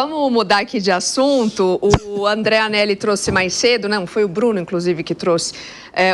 Vamos mudar aqui de assunto. O André Anelli trouxe mais cedo, não, foi o Bruno, inclusive, que trouxe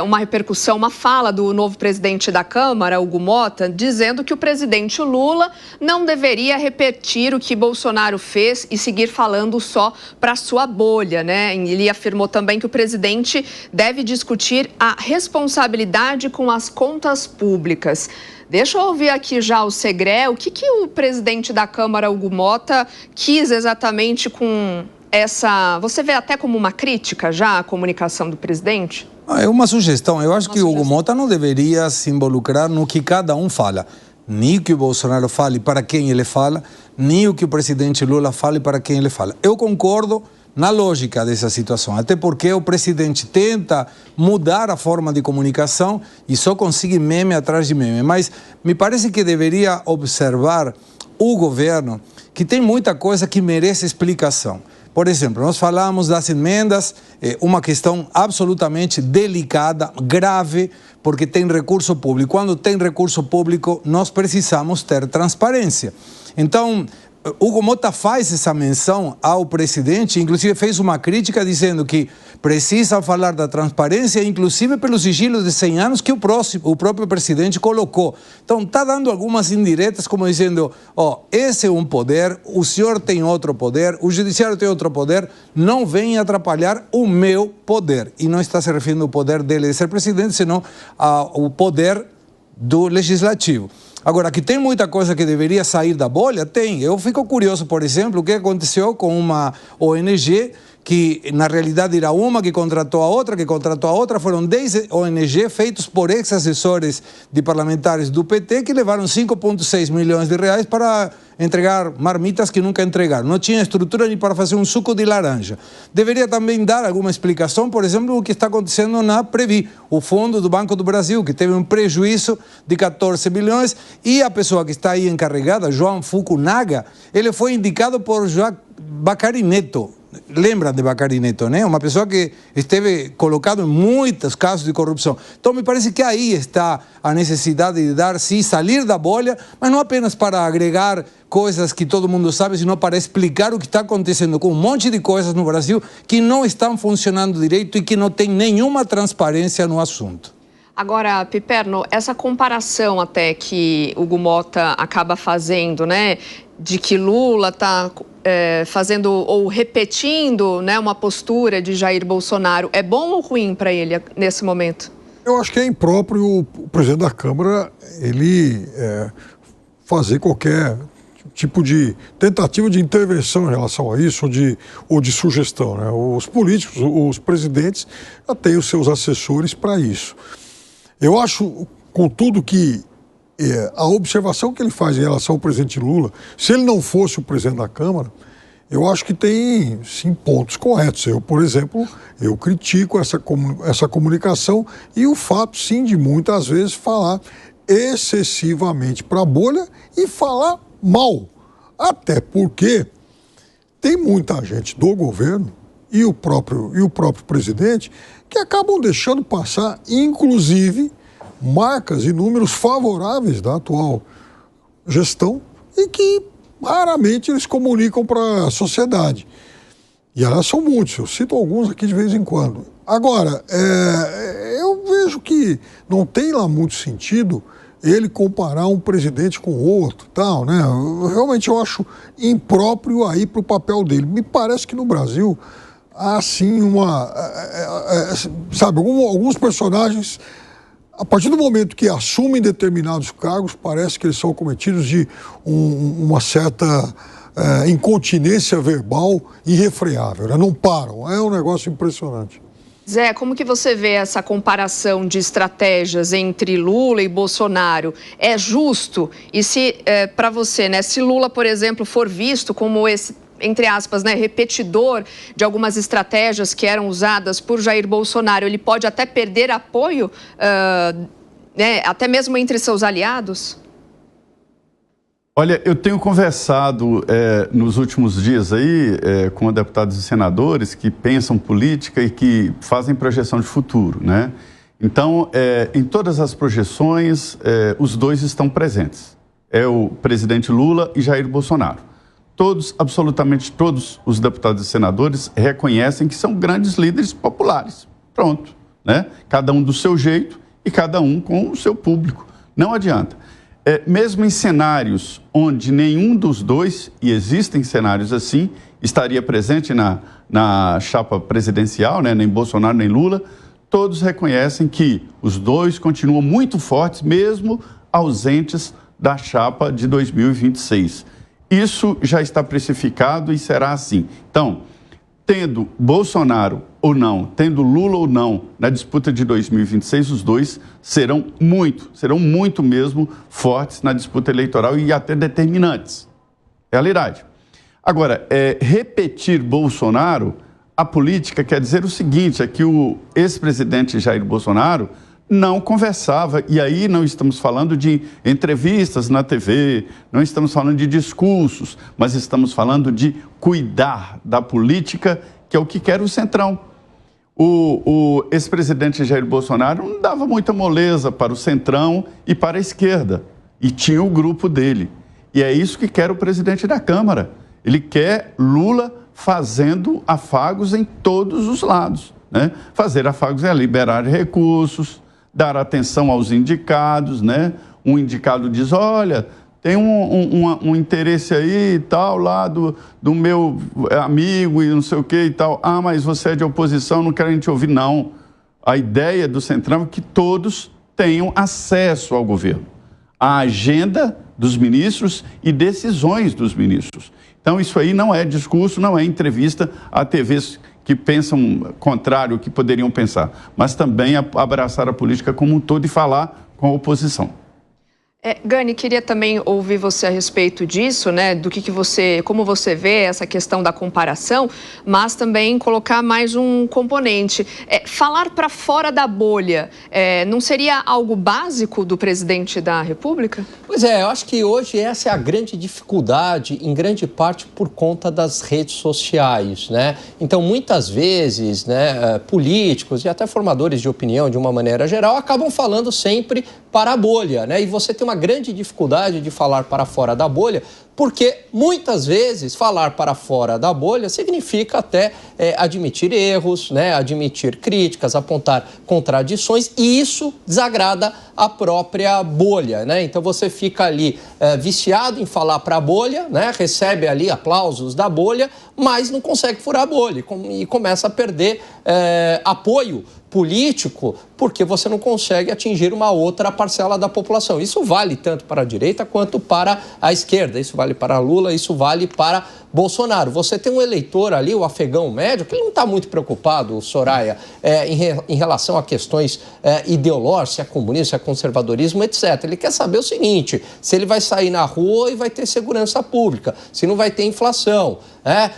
uma repercussão, uma fala do novo presidente da Câmara, Hugo Motta, dizendo que o presidente Lula não deveria repetir o que Bolsonaro fez e seguir falando só para sua bolha, né? Ele afirmou também que o presidente deve discutir a responsabilidade com as contas públicas. Deixa eu ouvir aqui já o Segré, o que o presidente da Câmara, Hugo Motta, quis exatamente com essa... Você vê até como uma crítica já a comunicação do presidente? É uma sugestão. Eu acho que o Hugo Motta não deveria se involucrar no que cada um fala. Nem que o Bolsonaro fale para quem ele fala, nem o que o presidente Lula fale para quem ele fala. Eu concordo na lógica dessa situação, até porque o presidente tenta mudar a forma de comunicação e só consegue meme atrás de meme. Mas me parece que deveria observar o governo, que tem muita coisa que merece explicação. Por exemplo, nós falamos das emendas, uma questão absolutamente delicada, grave, porque tem recurso público. Quando tem recurso público, nós precisamos ter transparência. Então, Hugo Motta faz essa menção ao presidente, inclusive fez uma crítica dizendo que precisa falar da transparência, inclusive pelo sigilo de 100 anos que o próprio presidente colocou. Então, está dando algumas indiretas, como dizendo, esse é um poder, o senhor tem outro poder, o judiciário tem outro poder, não vem atrapalhar o meu poder. E não está se referindo ao poder dele de ser presidente, senão ao poder do legislativo. Agora, que tem muita coisa que deveria sair da bolha? Tem. Eu fico curioso, por exemplo, o que aconteceu com uma ONG que, na realidade, era uma que contratou a outra, Foram 10 ONG feitos por ex-assessores de parlamentares do PT que levaram 5,6 milhões de reais para entregar marmitas que nunca entregaram. Não tinha estrutura nem para fazer um suco de laranja. Deveria também dar alguma explicação, por exemplo, o que está acontecendo na Previ, o fundo do Banco do Brasil, que teve um prejuízo de 14 bilhões, e a pessoa que está aí encarregada, João Fukunaga, ele foi indicado por Bacari Neto. Lembram de Bacari Neto, né? Uma pessoa que esteve colocado em muitos casos de corrupção. Então, me parece que aí está a necessidade de dar, sim, sair da bolha, mas não apenas para agregar coisas que todo mundo sabe, senão para explicar o que está acontecendo com um monte de coisas no Brasil que não estão funcionando direito e que não tem nenhuma transparência no assunto. Agora, Piperno, essa comparação até que Hugo Motta acaba fazendo, né, de que Lula está fazendo ou repetindo, né, uma postura de Jair Bolsonaro, é bom ou ruim para ele nesse momento? Eu acho que é impróprio o presidente da Câmara ele fazer qualquer tipo de tentativa de intervenção em relação a isso ou de sugestão, né? Os políticos, os presidentes já têm os seus assessores para isso. Eu acho, contudo, que a observação que ele faz em relação ao presidente Lula, se ele não fosse o presidente da Câmara, eu acho que tem, sim, pontos corretos. Eu, por exemplo, eu critico essa comunicação e o fato, sim, de muitas vezes falar excessivamente para a bolha e falar mal. Até porque tem muita gente do governo e o próprio presidente que acabam deixando passar, inclusive, marcas e números favoráveis da atual gestão e que raramente eles comunicam para a sociedade. E elas são muitos, eu cito alguns aqui de vez em quando. Agora, eu vejo que não tem lá muito sentido ele comparar um presidente com outro, tal, né? Realmente eu acho impróprio aí para o papel dele. Me parece que no Brasil há, sim, sabe, alguns personagens, a partir do momento que assumem determinados cargos, parece que eles são cometidos de uma certa incontinência verbal irrefreável, né? Não param, é um negócio impressionante. Zé, como que você vê essa comparação de estratégias entre Lula e Bolsonaro? É justo? E se, para você, né, se Lula, por exemplo, for visto como esse, entre aspas, né, repetidor de algumas estratégias que eram usadas por Jair Bolsonaro, ele pode até perder apoio, né, até mesmo entre seus aliados? Olha, eu tenho conversado nos últimos dias aí com deputados e senadores que pensam política e que fazem projeção de futuro, né? Então, em todas as projeções, os dois estão presentes. É o presidente Lula e Jair Bolsonaro. todos, absolutamente todos os deputados e senadores reconhecem que são grandes líderes populares. Pronto, né? Cada um do seu jeito e cada um com o seu público. Não adianta. Mesmo em cenários onde nenhum dos dois, e existem cenários assim, estaria presente na chapa presidencial, né? Nem Bolsonaro nem Lula, todos reconhecem que os dois continuam muito fortes, mesmo ausentes da chapa de 2026. Isso já está precificado e será assim. Então, tendo Bolsonaro ou não, tendo Lula ou não na disputa de 2026, os dois serão muito mesmo fortes na disputa eleitoral e até determinantes. Realidade. Agora, repetir Bolsonaro, a política quer dizer o seguinte, é que o ex-presidente Jair Bolsonaro não conversava, e aí não estamos falando de entrevistas na TV, não estamos falando de discursos, mas estamos falando de cuidar da política, que é o que quer o Centrão. O ex-presidente Jair Bolsonaro não dava muita moleza para o Centrão e para a esquerda, e tinha o grupo dele. E é isso que quer o presidente da Câmara. Ele quer Lula fazendo afagos em todos os lados, né? Fazer afagos é liberar recursos, dar atenção aos indicados, né? Um indicado diz, olha, tem um interesse aí e tal, lá do meu amigo e não sei o que e tal. Ah, mas você é de oposição, não querem te ouvir, não. A ideia do Centrão é que todos tenham acesso ao governo, à agenda dos ministros e decisões dos ministros. Então, isso aí não é discurso, não é entrevista a TVs que pensam contrário, que poderiam pensar, mas também abraçar a política como um todo e falar com a oposição. Gani, queria também ouvir você a respeito disso, né, do que você, como você vê essa questão da comparação, mas também colocar mais um componente. Falar para fora da bolha, não seria algo básico do presidente da República? Pois é, eu acho que hoje essa é a grande dificuldade, em grande parte por conta das redes sociais, né? Então, muitas vezes, né, políticos e até formadores de opinião, de uma maneira geral, acabam falando sempre para a bolha, né? E você tem uma grande dificuldade de falar para fora da bolha, porque muitas vezes falar para fora da bolha significa até admitir erros, né? Admitir críticas, apontar contradições, e isso desagrada a própria bolha, né? Então você fica ali viciado em falar para a bolha, né? Recebe ali aplausos da bolha, mas não consegue furar a bolha e começa a perder apoio político, porque você não consegue atingir uma outra parcela da população. Isso vale tanto para a direita quanto para a esquerda. Isso vale para Lula, isso vale para Bolsonaro. Você tem um eleitor ali, o afegão médio, que ele não está muito preocupado, Soraya, em relação a questões ideológicas, se é comunismo, se é conservadorismo, etc. Ele quer saber o seguinte, se ele vai sair na rua e vai ter segurança pública, se não vai ter inflação,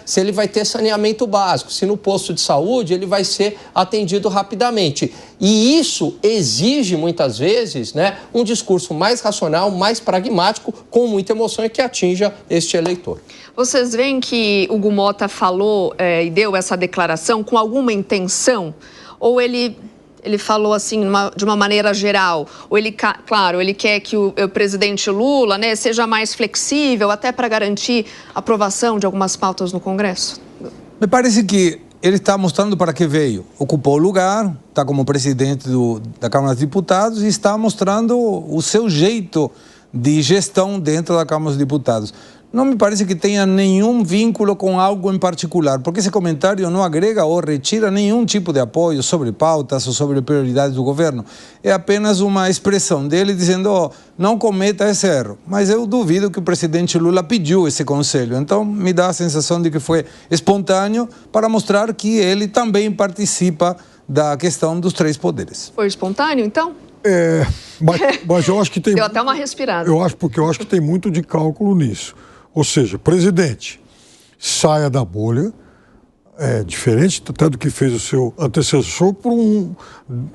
se ele vai ter saneamento básico, se no posto de saúde ele vai ser atendido rapidamente. E isso exige, muitas vezes, né, um discurso mais racional, mais pragmático, com muita emoção e que atinja este eleitor. Vocês veem que o Hugo Motta falou e deu essa declaração com alguma intenção? Ou ele falou assim de uma maneira geral? Ou ele quer que o presidente Lula, né, seja mais flexível até para garantir a aprovação de algumas pautas no Congresso? Me parece que ele está mostrando para que veio. Ocupou o lugar, está como presidente da Câmara dos Deputados e está mostrando o seu jeito de gestão dentro da Câmara dos Deputados. Não me parece que tenha nenhum vínculo com algo em particular, porque esse comentário não agrega ou retira nenhum tipo de apoio sobre pautas ou sobre prioridades do governo. É apenas uma expressão dele dizendo, não cometa esse erro. Mas eu duvido que o presidente Lula pediu esse conselho. Então, me dá a sensação de que foi espontâneo para mostrar que ele também participa da questão dos três poderes. Foi espontâneo, então? Mas eu acho que tem... Deu até uma respirada. Eu acho que tem muito de cálculo nisso. Ou seja, presidente, saia da bolha, diferente até do que fez o seu antecessor, por um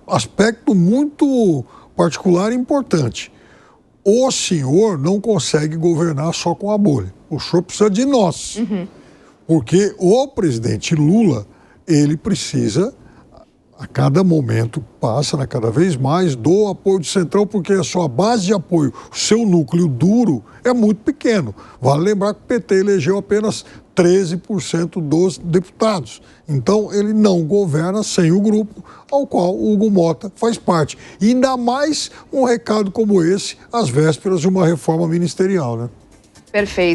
aspecto muito particular e importante. O senhor não consegue governar só com a bolha. O senhor precisa de nós. Uhum. Porque o presidente Lula, ele precisa a cada momento passa, né, cada vez mais, do apoio de centrão, porque a sua base de apoio, o seu núcleo duro, é muito pequeno. Vale lembrar que o PT elegeu apenas 13% dos deputados. Então, ele não governa sem o grupo ao qual o Hugo Mota faz parte. E ainda mais um recado como esse, às vésperas de uma reforma ministerial, né? Perfeito.